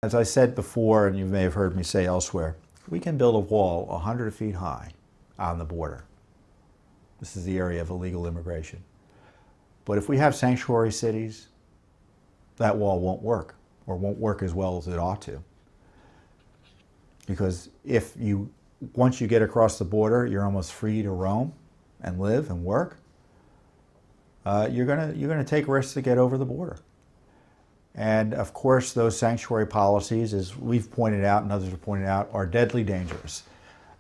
As I said before, and you may have heard me say elsewhere, we can build a wall 100 feet high on the border. This is the area of illegal immigration. But if we have sanctuary cities, that wall won't work, or won't work as well as it ought to. Because once you get across the border, you're almost free to roam and live and work. You're gonna take risks to get over the border. And of course, those sanctuary policies, as we've pointed out and others have pointed out, are deadly dangerous.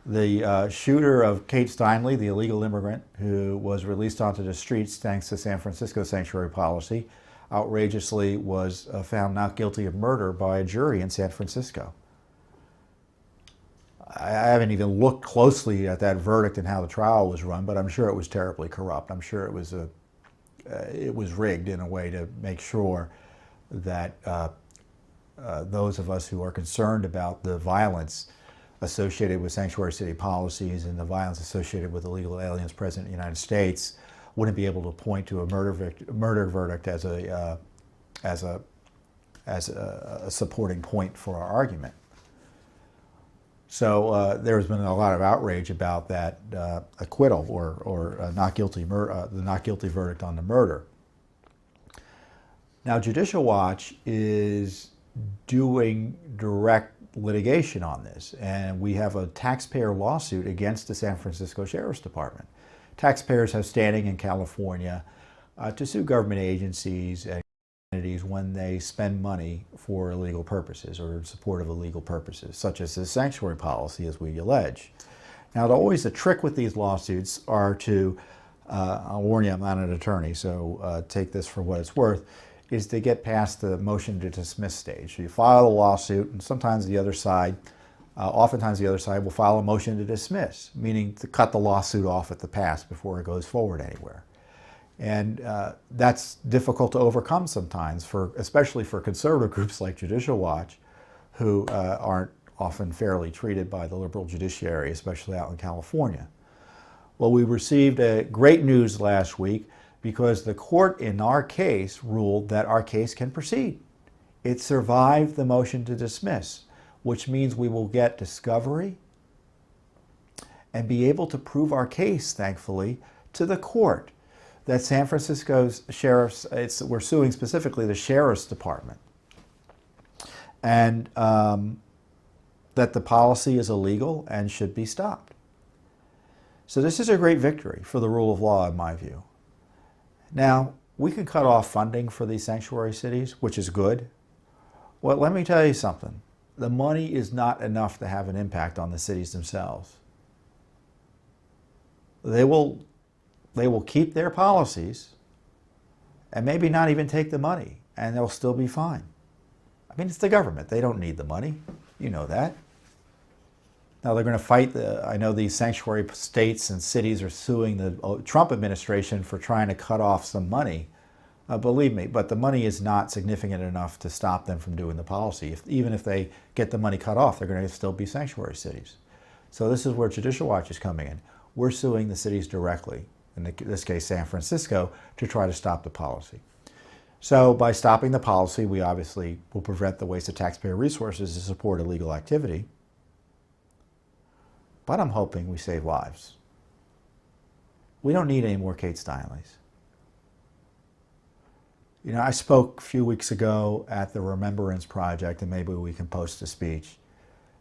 The shooter of Kate Steinle, the illegal immigrant who was released onto the streets thanks to San Francisco sanctuary policy, outrageously was found not guilty of murder by a jury in San Francisco. I haven't even looked closely at that verdict and how the trial was run, but I'm sure it was terribly corrupt. I'm sure it was rigged in a way to make sure that those of us who are concerned about the violence associated with sanctuary city policies and the violence associated with illegal aliens present in the United States wouldn't be able to point to a murder verdict as a supporting point for our argument. So there's been a lot of outrage about that acquittal or not guilty the not guilty verdict on the murder. Now, Judicial Watch is doing direct litigation on this, and we have a taxpayer lawsuit against the San Francisco Sheriff's Department. Taxpayers have standing in California to sue government agencies and entities when they spend money for illegal purposes or in support of illegal purposes, such as the sanctuary policy, as we allege. Now, always the trick with these lawsuits are to, I'll warn you, I'm not an attorney, so take this for what it's worth, is to get past the motion to dismiss stage. So you file a lawsuit, and sometimes the other side, oftentimes the other side will file a motion to dismiss, meaning to cut the lawsuit off at the pass before it goes forward anywhere. And that's difficult to overcome sometimes, especially for conservative groups like Judicial Watch, who aren't often fairly treated by the liberal judiciary, especially out in California. Well, we received great news last week because the court in our case ruled that our case can proceed. It survived the motion to dismiss, which means we will get discovery and be able to prove our case, thankfully, to the court that San Francisco's sheriffs, we're suing specifically the Sheriff's Department, and that the policy is illegal and should be stopped. So this is a great victory for the rule of law, in my view. Now, we can cut off funding for these sanctuary cities, which is good. Well, let me tell you something. The money is not enough to have an impact on the cities themselves. They will keep their policies and maybe not even take the money, and they'll still be fine. I mean, it's the government. They don't need the money. You know that. Now, they're going to fight I know these sanctuary states and cities are suing the Trump administration for trying to cut off some money. Believe me, but the money is not significant enough to stop them from doing the policy. Even if they get the money cut off, they're going to still be sanctuary cities. So this is where Judicial Watch is coming in. We're suing the cities directly, in this case San Francisco, to try to stop the policy. So by stopping the policy, we obviously will prevent the waste of taxpayer resources to support illegal activity. But I'm hoping we save lives. We don't need any more Kate Steinles. You know, I spoke a few weeks ago at the Remembrance Project, and maybe we can post a speech.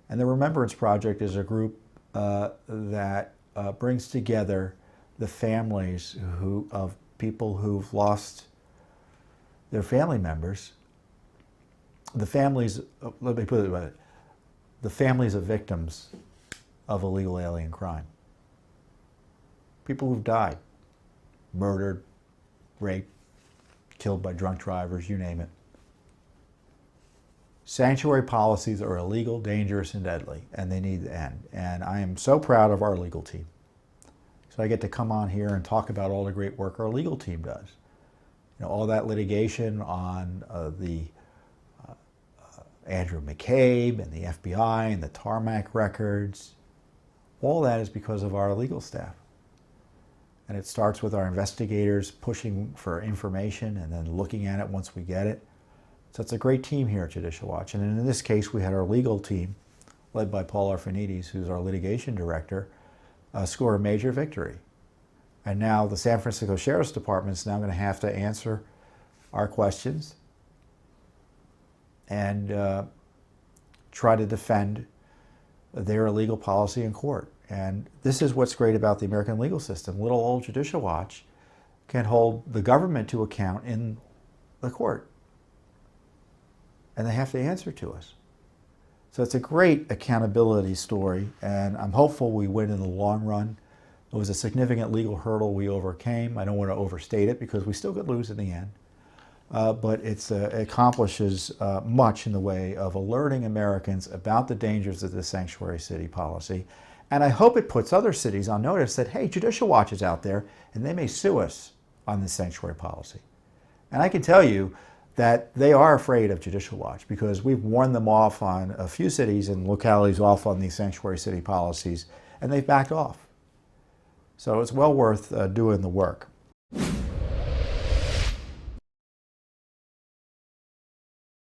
And the Remembrance Project is a group that brings together the families of people who've lost their family members. The families, let me put it about it, the families of victims of illegal alien crime. People who've died, murdered, raped, killed by drunk drivers, you name it. Sanctuary policies are illegal, dangerous, and deadly, and they need to end. And I am so proud of our legal team. So I get to come on here and talk about all the great work our legal team does. You know, all that litigation on Andrew McCabe and the FBI and the tarmac records, all that is because of our legal staff. And it starts with our investigators pushing for information and then looking at it once we get it, So it's a great team here at Judicial Watch. And in this case, we had our legal team, led by Paul Arfanides, who's our litigation director, score a major victory. And now the San Francisco Sheriff's Department is now going to have to answer our questions and try to defend their illegal policy in court. And this is what's great about the American legal system. Little old Judicial Watch can hold the government to account in the court. And they have to answer to us. So it's a great accountability story, and I'm hopeful we win in the long run. It was a significant legal hurdle we overcame. I don't want to overstate it because we still could lose in the end. But it accomplishes much in the way of alerting Americans about the dangers of the sanctuary city policy. And I hope it puts other cities on notice that, hey, Judicial Watch is out there, and they may sue us on this sanctuary policy. And I can tell you that they are afraid of Judicial Watch because we've warned them off on a few cities and localities off on these sanctuary city policies, and they've backed off. So it's well worth doing the work.